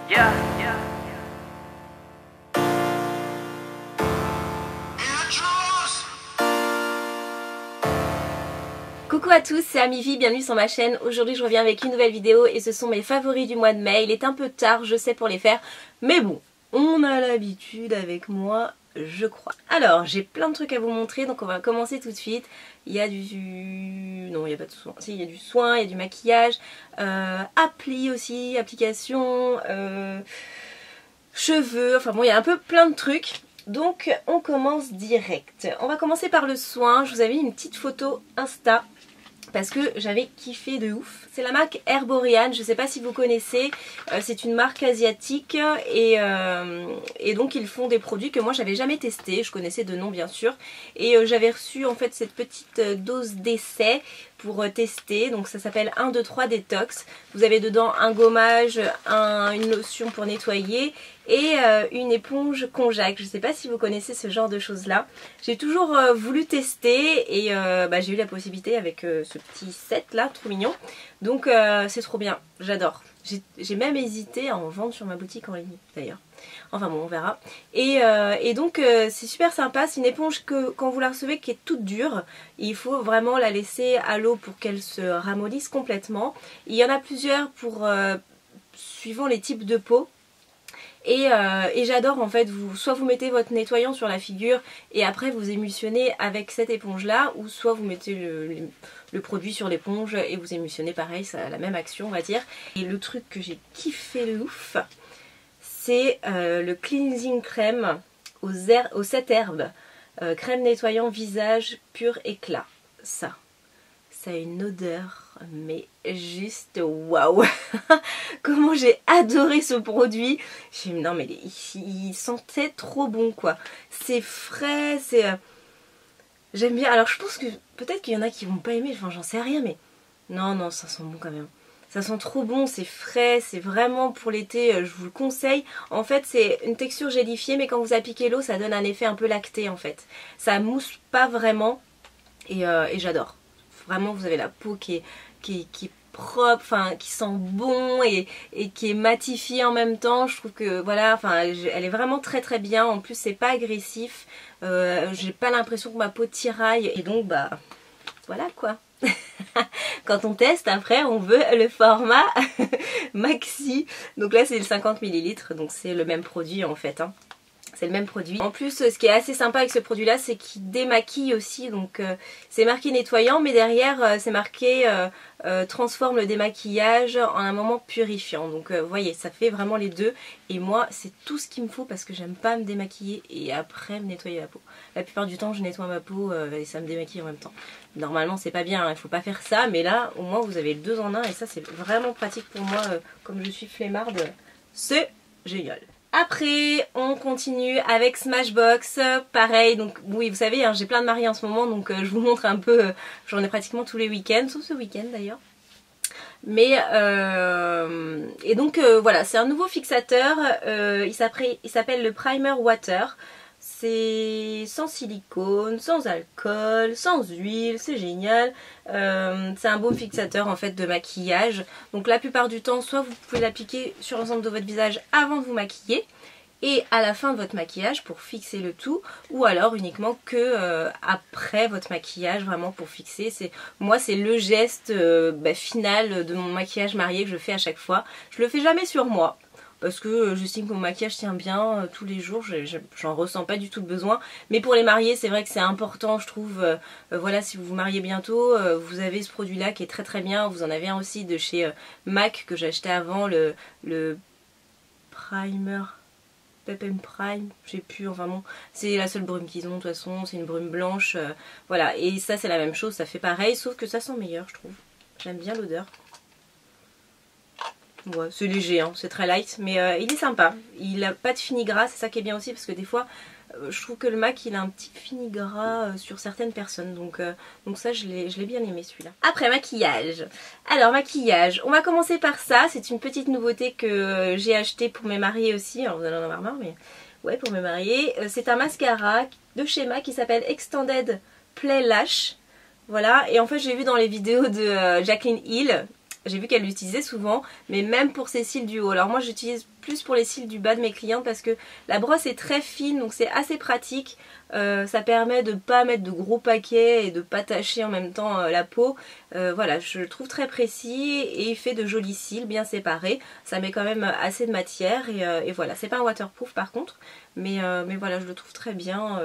Yeah. Coucou à tous, c'est Amivi, bienvenue sur ma chaîne. Aujourd'hui je reviens avec une nouvelle vidéo et ce sont mes favoris du mois de mai. Il est un peu tard, je sais, pour les faire, mais bon, on a l'habitude avec moi, je crois. Alors, j'ai plein de trucs à vous montrer, donc on va commencer tout de suite. Il y a du... non, il n'y a pas de soin. Si, il y a du soin, il y a du maquillage, appli aussi, application, cheveux, enfin bon, il y a un peu plein de trucs. Donc on commence direct. On va commencer par le soin. Je vous avais mis une petite photo Insta parce que j'avais kiffé de ouf. C'est la marque Herborian, je ne sais pas si vous connaissez, c'est une marque asiatique et donc ils font des produits que moi j'avais jamais testés, je connaissais de nom bien sûr, et j'avais reçu en fait cette petite dose d'essai pour tester, donc ça s'appelle 1, 2, 3 Détox. Vous avez dedans un gommage, une lotion pour nettoyer et une éponge konjac. Je ne sais pas si vous connaissez ce genre de choses là. J'ai toujours voulu tester et j'ai eu la possibilité avec ce petit set là, trop mignon. Donc c'est trop bien, j'adore. J'ai même hésité à en vendre sur ma boutique en ligne d'ailleurs. Enfin bon, on verra. Et donc c'est super sympa. C'est une éponge que quand vous la recevez qui est toute dure, il faut vraiment la laisser à l'eau pour qu'elle se ramollisse complètement. Il y en a plusieurs pour suivant les types de peau. Et j'adore en fait, soit vous mettez votre nettoyant sur la figure et après vous émulsionnez avec cette éponge là, ou soit vous mettez le produit sur l'éponge et vous émulsionnez pareil, ça a la même action on va dire. Et le truc que j'ai kiffé de ouf, c'est le cleansing crème aux 7 herbes, crème nettoyant visage pur éclat. Ça a une odeur mais juste waouh. Comment j'ai adoré ce produit. J'ai dit non mais il sentait trop bon quoi. C'est frais, c'est j'aime bien. Alors je pense que peut-être qu'il y en a qui vont pas aimer, enfin j'en sais rien, mais non ça sent bon quand même. Ça sent trop bon, c'est frais, c'est vraiment pour l'été, je vous le conseille. En fait c'est une texture gélifiée, mais quand vous appliquez l'eau ça donne un effet un peu lacté en fait. Ça mousse pas vraiment et j'adore. Vraiment vous avez la peau qui est propre, enfin qui sent bon et qui est matifiée en même temps. Je trouve que voilà, enfin elle est vraiment très très bien. En plus c'est pas agressif, j'ai pas l'impression que ma peau tiraille et donc bah voilà quoi. Quand on teste après on veut le format maxi. Donc là c'est le 50 ml, donc c'est le même produit en fait hein. C'est le même produit. En plus, ce qui est assez sympa avec ce produit-là, c'est qu'il démaquille aussi. Donc, c'est marqué nettoyant, mais derrière, c'est marqué transforme le démaquillage en un moment purifiant. Donc, vous voyez, ça fait vraiment les deux. Et moi, c'est tout ce qu'il me faut parce que j'aime pas me démaquiller et après me nettoyer la peau. La plupart du temps, je nettoie ma peau et ça me démaquille en même temps. Normalement, c'est pas bien, il faut pas faire ça. Mais là, au moins, vous avez le 2 en 1 et ça, c'est vraiment pratique pour moi. Comme je suis flemmarde, c'est génial. Après, on continue avec Smashbox, pareil, donc oui, vous savez, hein, j'ai plein de mariés en ce moment, donc je vous montre un peu, j'en ai pratiquement tous les week-ends, sauf ce week-end d'ailleurs. Mais, et donc voilà, c'est un nouveau fixateur, il s'appelle le Primer Water. C'est sans silicone, sans alcool, sans huile, c'est génial. C'est un baume fixateur en fait de maquillage. Donc la plupart du temps, soit vous pouvez l'appliquer sur l'ensemble de votre visage avant de vous maquiller et à la fin de votre maquillage pour fixer le tout, ou alors uniquement que après votre maquillage vraiment pour fixer. Moi c'est le geste final de mon maquillage marié que je fais à chaque fois. Je le fais jamais sur moi. Parce que j'estime que mon maquillage tient bien tous les jours, j'en ressens pas du tout le besoin. Mais pour les mariés, c'est vrai que c'est important, je trouve. Voilà, si vous vous mariez bientôt, vous avez ce produit-là qui est très très bien. Vous en avez un aussi de chez MAC que j'ai acheté avant, le Primer, Pep & Prime, je sais plus, enfin bon, c'est la seule brume qu'ils ont de toute façon, c'est une brume blanche. Voilà, et ça c'est la même chose, ça fait pareil, sauf que ça sent meilleur, je trouve. J'aime bien l'odeur. Ouais, c'est léger, hein, c'est très light, mais il est sympa. Il n'a pas de fini gras, c'est ça qui est bien aussi, parce que des fois, je trouve que le MAC, il a un petit fini gras sur certaines personnes. Donc ça, je l'ai bien aimé celui-là. Après, maquillage. Alors, maquillage, on va commencer par ça. C'est une petite nouveauté que j'ai acheté pour mes mariés aussi. Alors, vous allez en avoir marre, mais ouais, pour mes mariés. C'est un mascara de chez MAC qui s'appelle Extended Play Lash. Voilà, et en fait, j'ai vu dans les vidéos de Jaclyn Hill j'ai vu qu'elle l'utilisait souvent, mais même pour ses cils du haut. Alors moi j'utilise plus pour les cils du bas de mes clientes parce que la brosse est très fine, donc c'est assez pratique. Ça permet de ne pas mettre de gros paquets et de pas tacher en même temps la peau. Voilà, je le trouve très précis et il fait de jolis cils bien séparés. Ça met quand même assez de matière et voilà, c'est pas un waterproof par contre, mais voilà, je le trouve très bien.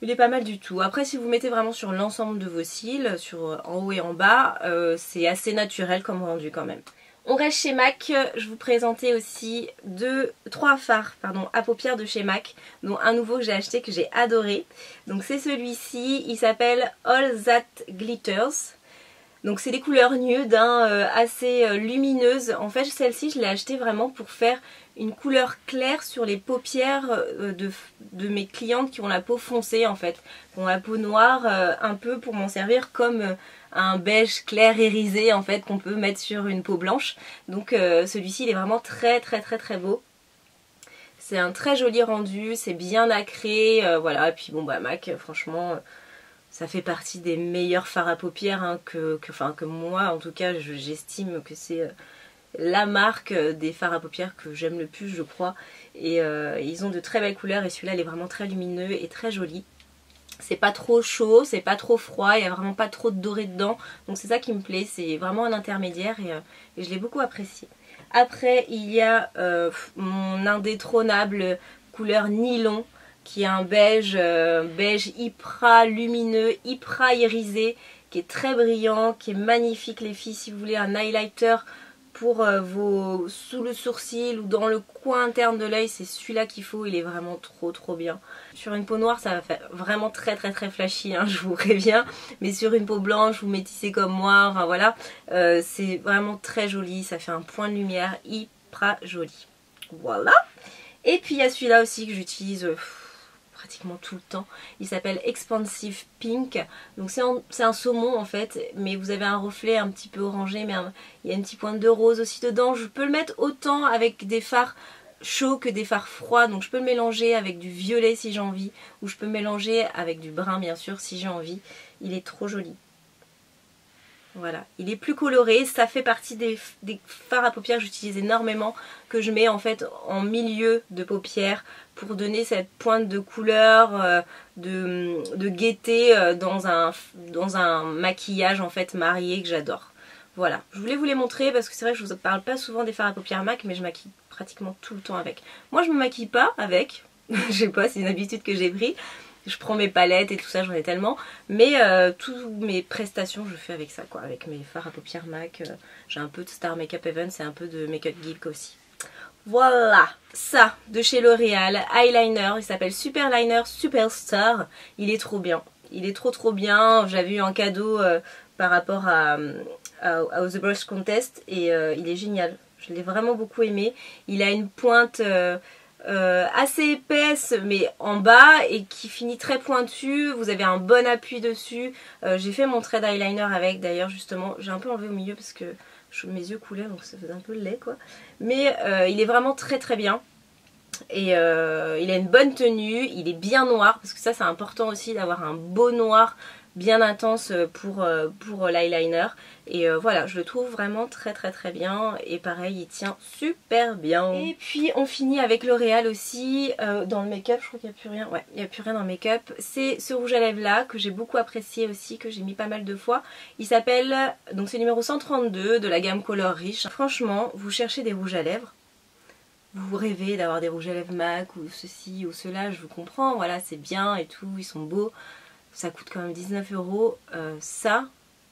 Il est pas mal du tout. Après, si vous mettez vraiment sur l'ensemble de vos cils, en haut et en bas, c'est assez naturel comme rendu quand même. On reste chez MAC, je vous présentais aussi trois fards à paupières de chez MAC, dont un nouveau que j'ai acheté que j'ai adoré. Donc c'est celui-ci, il s'appelle All That Glitters. Donc c'est des couleurs nude, assez lumineuses. En fait celle-ci je l'ai achetée vraiment pour faire une couleur claire sur les paupières de mes clientes qui ont la peau foncée en fait. Qui ont la peau noire un peu pour m'en servir comme un beige clair irisé en fait qu'on peut mettre sur une peau blanche. Donc celui-ci il est vraiment très beau. C'est un très joli rendu, c'est bien nacré, voilà. Et puis bon bah MAC franchement... ça fait partie des meilleurs fards à paupières que moi en tout cas j'estime que c'est la marque des fards à paupières que j'aime le plus je crois. Et ils ont de très belles couleurs et celui-là il est vraiment très lumineux et très joli. C'est pas trop chaud, c'est pas trop froid, il n'y a vraiment pas trop de doré dedans. Donc c'est ça qui me plaît, c'est vraiment un intermédiaire et je l'ai beaucoup apprécié. Après il y a mon indétrônable couleur nylon, qui est un beige hyper lumineux, hyper irisé, qui est très brillant, qui est magnifique les filles. Si vous voulez un highlighter pour sous le sourcil ou dans le coin interne de l'œil, c'est celui-là qu'il faut, il est vraiment trop bien. Sur une peau noire ça va faire vraiment très flashy, je vous préviens, mais sur une peau blanche ou métissée comme moi, enfin voilà, c'est vraiment très joli, ça fait un point de lumière hyper joli. Voilà. Et puis il y a celui-là aussi que j'utilise... pratiquement tout le temps. Il s'appelle Expansive Pink. Donc c'est un saumon en fait, mais vous avez un reflet un petit peu orangé, mais il y a une petite pointe de rose aussi dedans. Je peux le mettre autant avec des fards chauds que des fards froids, donc je peux le mélanger avec du violet si j'ai envie, ou je peux mélanger avec du brun bien sûr si j'ai envie. Il est trop joli. Voilà, il est plus coloré, ça fait partie des fards à paupières que j'utilise énormément, que je mets en fait en milieu de paupières pour donner cette pointe de couleur, de gaieté dans un maquillage en fait marié que j'adore. Voilà, je voulais vous les montrer parce que c'est vrai que je vous parle pas souvent des fards à paupières MAC, mais je maquille pratiquement tout le temps avec. Moi je me maquille pas avec, je sais pas, c'est une habitude que j'ai pris. Je prends mes palettes et tout ça, j'en ai tellement. Mais toutes mes prestations, je fais avec ça, quoi. Avec mes fards à paupières MAC. J'ai un peu de Star Makeup Heaven et un peu de Makeup Geek aussi. Voilà, ça, de chez L'Oréal. Eyeliner, il s'appelle Superliner Superstar. Il est trop bien. Il est trop bien. J'avais eu un cadeau par rapport à The Brush Contest. Et il est génial. Je l'ai vraiment beaucoup aimé. Il a une pointe... assez épaisse mais en bas et qui finit très pointue. Vous avez un bon appui dessus. J'ai fait mon trait d'eyeliner avec d'ailleurs justement. J'ai un peu enlevé au milieu parce que mes yeux coulaient donc ça faisait un peu laid quoi. Mais il est vraiment très bien. Et il a une bonne tenue. Il est bien noir parce que ça c'est important aussi d'avoir un beau noir bien intense pour l'eyeliner. Et voilà, je le trouve vraiment très bien. Et pareil, il tient super bien. Et puis on finit avec L'Oréal aussi. Dans le make-up, je crois qu'il n'y a plus rien. Ouais, il n'y a plus rien dans le make-up. C'est ce rouge à lèvres là que j'ai beaucoup apprécié aussi, que j'ai mis pas mal de fois. Il s'appelle, donc c'est numéro 132 de la gamme Color Riche. Franchement, vous cherchez des rouges à lèvres. Vous rêvez d'avoir des rouges à lèvres MAC ou ceci ou cela, je vous comprends. Voilà, c'est bien et tout, ils sont beaux. Ça coûte quand même 19 €. Ça,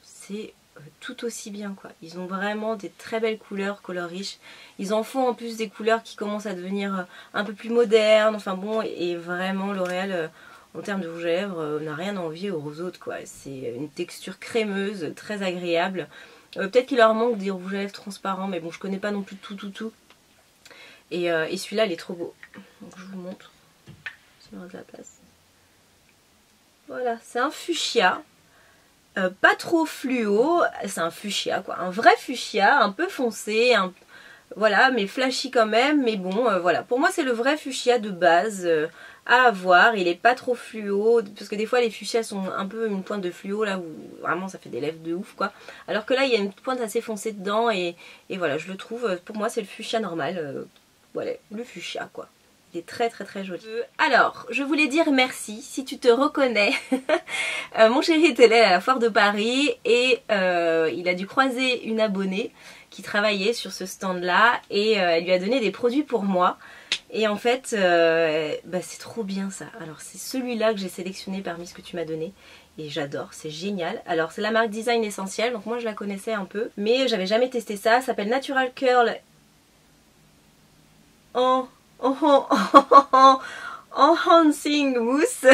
c'est tout aussi bien quoi. Ils ont vraiment des très belles couleurs, Color Riche. Ils en font en plus des couleurs qui commencent à devenir un peu plus modernes. Enfin bon, et vraiment L'Oréal, en termes de rouge à lèvres, n'a rien à envier aux autres quoi. C'est une texture crémeuse, très agréable. Peut-être qu'il leur manque des rouges à lèvres transparents, mais bon, je connais pas non plus tout. Et celui-là, il est trop beau. Donc je vous montre. Ça me rend de la place. Voilà, c'est un fuchsia, pas trop fluo, c'est un fuchsia quoi, un vrai fuchsia, un peu foncé, voilà, mais flashy quand même, mais bon, voilà. Pour moi c'est le vrai fuchsia de base, à avoir. Il est pas trop fluo, parce que des fois les fuchsias sont un peu une pointe de fluo là où vraiment ça fait des lèvres de ouf quoi. Alors que là il y a une pointe assez foncée dedans et voilà, je le trouve, pour moi c'est le fuchsia normal, voilà, le fuchsia quoi. Il est très très très joli. Alors, je voulais dire merci si tu te reconnais. Mon chéri était là à la foire de Paris et il a dû croiser une abonnée qui travaillait sur ce stand là et elle lui a donné des produits pour moi. Et en fait, c'est trop bien ça. Alors c'est celui-là que j'ai sélectionné parmi ce que tu m'as donné. Et j'adore, c'est génial. Alors c'est la marque Design Essentiel, donc moi je la connaissais un peu. Mais j'avais jamais testé ça, ça s'appelle Natural Curl Enhancing Mousse.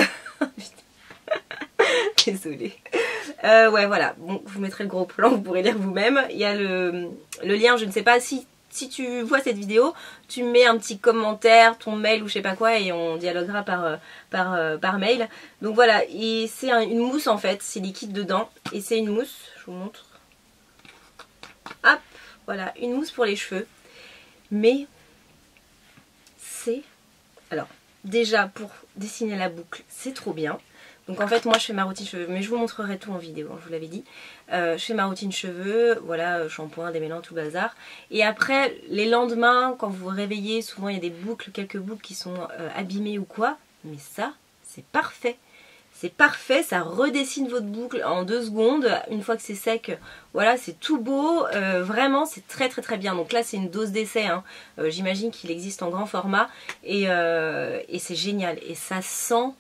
Désolée. Ouais voilà, bon, je vous mettrai le gros plan, vous pourrez lire vous-même. Il y a le lien, je ne sais pas si tu vois cette vidéo, tu mets un petit commentaire, ton mail ou je sais pas quoi et on dialoguera par mail. Donc voilà, c'est une mousse en fait, c'est liquide dedans et c'est une mousse, je vous montre. Hop, voilà, une mousse pour les cheveux. Mais alors déjà pour dessiner la boucle c'est trop bien. Donc en fait moi je fais ma routine cheveux, mais je vous montrerai tout en vidéo, hein, je vous l'avais dit. Je fais ma routine cheveux, voilà, shampoing, démêlant, tout bazar. Et après les lendemains quand vous vous réveillez, souvent il y a des boucles, quelques boucles qui sont abîmées ou quoi. Mais ça c'est parfait. C'est parfait, ça redessine votre boucle en 2 secondes. Une fois que c'est sec, voilà, c'est tout beau. Vraiment, c'est très très très bien. Donc là, c'est une dose d'essai. Hein. J'imagine qu'il existe en grand format. Et c'est génial. Et ça sent,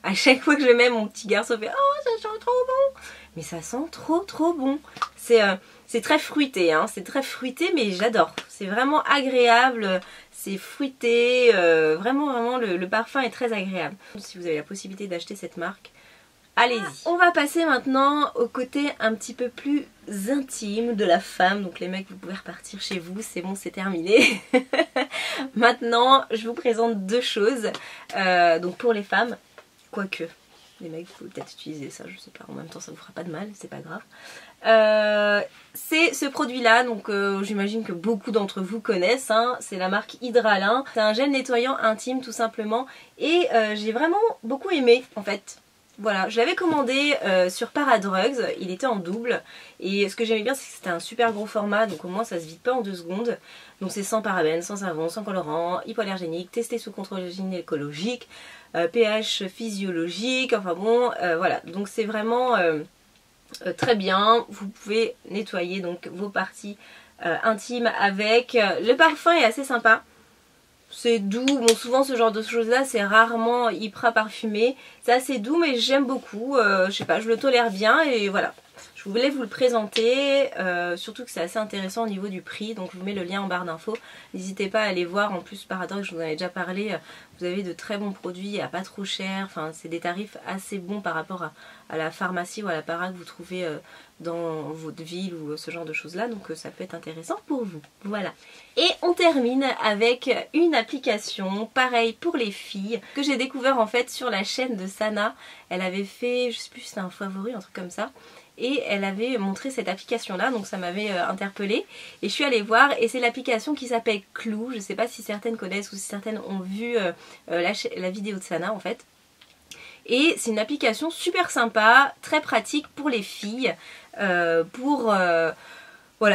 à chaque fois que je mets, mon petit garçon fait « Oh, ça sent trop bon !» Mais ça sent trop trop bon. C'est très fruité, hein. C'est très fruité, mais j'adore. C'est vraiment agréable. C'est fruité, vraiment le parfum est très agréable. Si vous avez la possibilité d'acheter cette marque, allez-y. On va passer maintenant au côté un petit peu plus intime de la femme. Donc les mecs, vous pouvez repartir chez vous, c'est bon, c'est terminé. Maintenant, je vous présente 2 choses. Donc pour les femmes, quoique, les mecs, vous pouvez peut-être utiliser ça, je sais pas, en même temps ça vous fera pas de mal, c'est pas grave. C'est ce produit là, donc j'imagine que beaucoup d'entre vous connaissent, hein. C'est la marque Hydralin. C'est un gel nettoyant intime tout simplement et j'ai vraiment beaucoup aimé en fait. Voilà, je l'avais commandé sur Paradrugs, il était en double et ce que j'aimais bien c'est que c'était un super gros format, donc au moins ça se vide pas en 2 secondes. Donc c'est sans parabènes, sans savon, sans colorant, hypoallergénique, testé sous contrôle gynécologique, pH physiologique, enfin bon, voilà. Donc c'est vraiment très bien, vous pouvez nettoyer donc vos parties intimes avec. Le parfum est assez sympa. C'est doux, bon souvent ce genre de choses là c'est rarement hyper parfumé. C'est assez doux mais j'aime beaucoup, je sais pas, je le tolère bien et voilà. Je voulais vous le présenter, surtout que c'est assez intéressant au niveau du prix, donc je vous mets le lien en barre d'infos. N'hésitez pas à aller voir, en plus Paradrugs, je vous en avais déjà parlé, vous avez de très bons produits à pas trop cher, enfin c'est des tarifs assez bons par rapport à la pharmacie ou à la para que vous trouvez dans votre ville ou ce genre de choses là, donc ça peut être intéressant pour vous. Voilà. Et on termine avec une application, pareil pour les filles, que j'ai découvert en fait sur la chaîne de Sana. Elle avait fait, je sais plus si c'était un favori, un truc comme ça. Et elle avait montré cette application là, donc ça m'avait interpellée et je suis allée voir et c'est l'application qui s'appelle Clue. Je ne sais pas si certaines connaissent ou si certaines ont vu la vidéo de Sana en fait. Et c'est une application super sympa, très pratique pour les filles, voilà,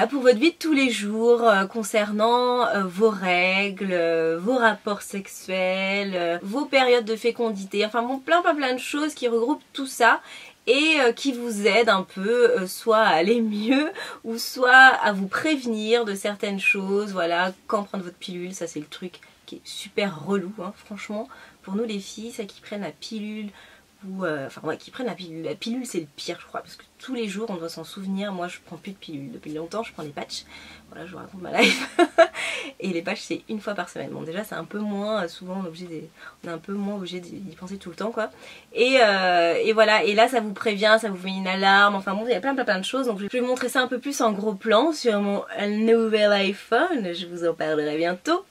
pour votre vie de tous les jours, concernant vos règles, vos rapports sexuels, vos périodes de fécondité, enfin bon, plein de choses qui regroupent tout ça et qui vous aident un peu soit à aller mieux ou soit à vous prévenir de certaines choses, voilà, quand prendre votre pilule, ça c'est le truc qui est super relou, hein, franchement, pour nous les filles, ça qui prennent la pilule, ou enfin ouais, qui prennent la pilule c'est le pire je crois, parce que tous les jours on doit s'en souvenir. Moi je prends plus de pilule, depuis longtemps je prends des patchs, voilà je vous raconte ma life. Et les patchs c'est 1 fois par semaine, bon déjà c'est un peu moins, souvent on est un peu moins obligé d'y penser tout le temps quoi. Et voilà, et là ça vous prévient, ça vous met une alarme, enfin bon il y a plein de choses, donc je vais vous montrer ça un peu plus en gros plan sur mon nouvel iPhone, je vous en parlerai bientôt.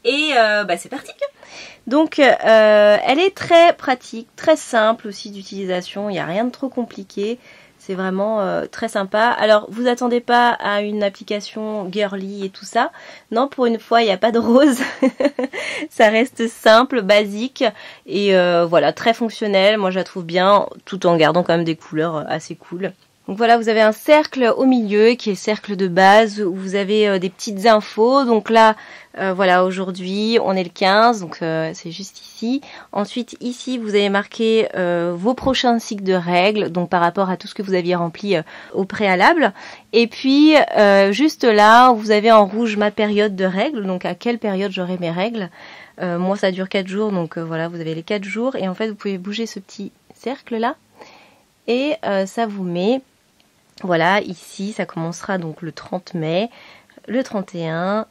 Et c'est parti. Donc elle est très pratique, très simple aussi d'utilisation, il n'y a rien de trop compliqué. C'est vraiment très sympa. Alors, vous attendez pas à une application girly et tout ça. Non, pour une fois, il n'y a pas de rose. Ça reste simple, basique et voilà, très fonctionnel. Moi, je la trouve bien, tout en gardant quand même des couleurs assez cool. Donc voilà, vous avez un cercle au milieu qui est le cercle de base où vous avez des petites infos. Donc là, voilà, aujourd'hui, on est le 15, donc c'est juste ici. Ensuite, ici, vous avez marqué vos prochains cycles de règles, donc par rapport à tout ce que vous aviez rempli au préalable. Et puis, juste là, vous avez en rouge ma période de règles, donc à quelle période j'aurai mes règles. Moi, ça dure 4 jours, donc voilà, vous avez les 4 jours. Et en fait, vous pouvez bouger ce petit cercle-là. Et ça vous met... Voilà, ici, ça commencera donc le 30 mai, le 31,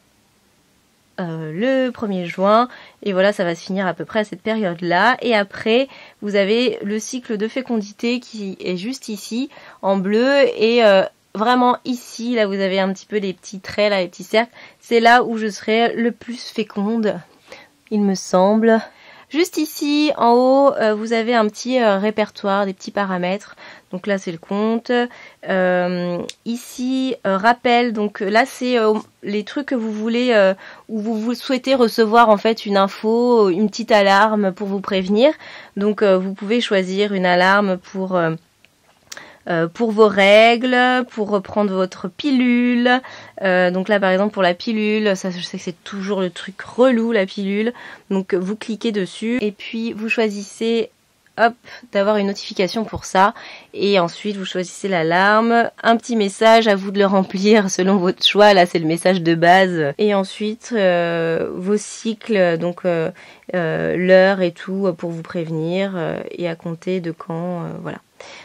le 1er juin, et voilà, ça va se finir à peu près à cette période-là. Et après, vous avez le cycle de fécondité qui est juste ici, en bleu, et vraiment ici, là, vous avez un petit peu les petits traits, là, les petits cercles. C'est là où je serai le plus féconde, il me semble. Juste ici, en haut, vous avez un petit répertoire, des petits paramètres. Donc là, c'est le compte. Ici, rappel. Donc là, c'est les trucs que vous voulez, où vous souhaitez recevoir en fait une info, une petite alarme pour vous prévenir. Donc vous pouvez choisir une alarme pour vos règles, pour reprendre votre pilule. Donc là par exemple pour la pilule, ça je sais que c'est toujours le truc relou la pilule. Donc vous cliquez dessus et puis vous choisissez hop d'avoir une notification pour ça. Et ensuite vous choisissez l'alarme, un petit message, à vous de le remplir selon votre choix. Là c'est le message de base. Et ensuite vos cycles, donc l'heure et tout pour vous prévenir et à compter de quand, voilà.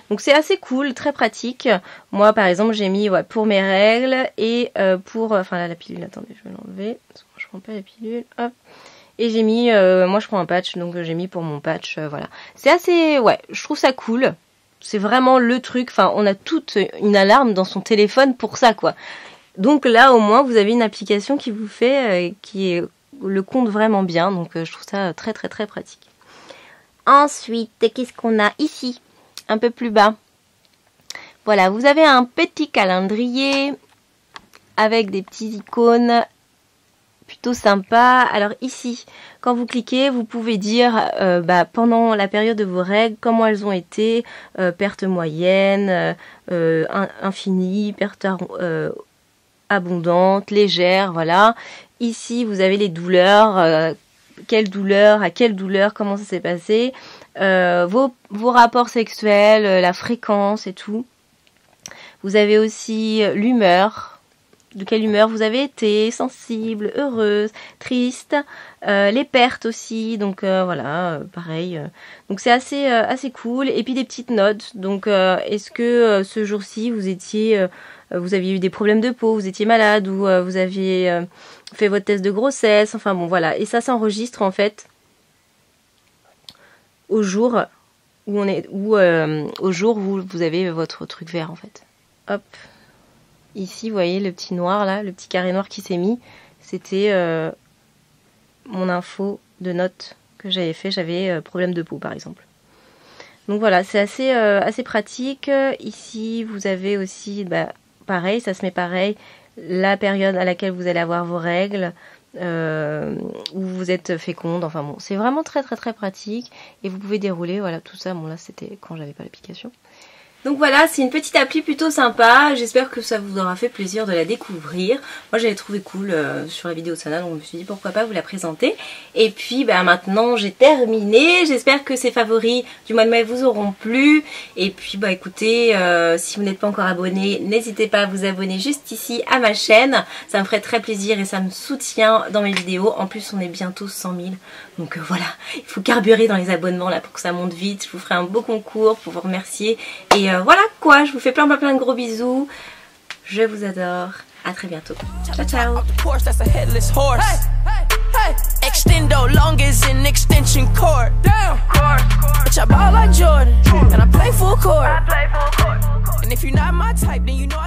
Donc c'est assez cool, très pratique. Moi par exemple j'ai mis pour mes règles et pour... Enfin là la pilule, attendez je vais l'enlever. Parce que je prends pas la pilule. Hop. Et j'ai mis... moi je prends un patch donc j'ai mis pour mon patch. Voilà. C'est assez... Ouais, je trouve ça cool. C'est vraiment le truc. Enfin on a toute une alarme dans son téléphone pour ça quoi. Donc là au moins vous avez une application qui vous fait... qui le compte vraiment bien. Donc je trouve ça très très très pratique. Ensuite qu'est-ce qu'on a ici ? Un peu plus bas. Voilà, vous avez un petit calendrier avec des petits icônes plutôt sympas. Alors ici, quand vous cliquez, vous pouvez dire pendant la période de vos règles, comment elles ont été, perte moyenne, infinie, perte abondante, légère, voilà. Ici, vous avez les douleurs, quelle douleur, à quelle douleur, comment ça s'est passé. Vos rapports sexuels, la fréquence et tout. Vous avez aussi l'humeur, de quelle humeur vous avez été, sensible, heureuse, triste, les pertes aussi, donc voilà, pareil. Donc c'est assez cool. Et puis des petites notes. Donc est-ce que ce jour-ci vous aviez eu des problèmes de peau, vous étiez malade ou vous aviez fait votre test de grossesse, enfin bon voilà. Et ça s'enregistre en fait au jour où au jour où vous avez votre truc vert en fait. Hop. Ici, vous voyez le petit noir là, le petit carré noir qui s'est mis. C'était mon info de notes que j'avais fait. J'avais problème de peau par exemple. Donc voilà, c'est assez pratique. Ici, vous avez aussi, pareil, ça se met pareil, la période à laquelle vous allez avoir vos règles. Où vous êtes féconde, enfin bon, c'est vraiment très très très pratique et vous pouvez dérouler, voilà, tout ça. Bon là c'était quand j'avais pas l'application. Donc voilà, c'est une petite appli plutôt sympa, j'espère que ça vous aura fait plaisir de la découvrir. Moi j'avais trouvé cool sur la vidéo de Sana, donc je me suis dit pourquoi pas vous la présenter. Et puis maintenant j'ai terminé, j'espère que ces favoris du mois de mai vous auront plu. Et puis écoutez, si vous n'êtes pas encore abonné, n'hésitez pas à vous abonner juste ici à ma chaîne. Ça me ferait très plaisir et ça me soutient dans mes vidéos. En plus on est bientôt 100 000, donc voilà, il faut carburer dans les abonnements là pour que ça monte vite. Je vous ferai un beau concours pour vous remercier. Et voilà quoi, je vous fais plein de gros bisous. Je vous adore. À très bientôt. Ciao ciao. Extendo long as an extension cord. Damn. Bitch, I ball like Jordan. And I play full court. And if you're not my type, then you know I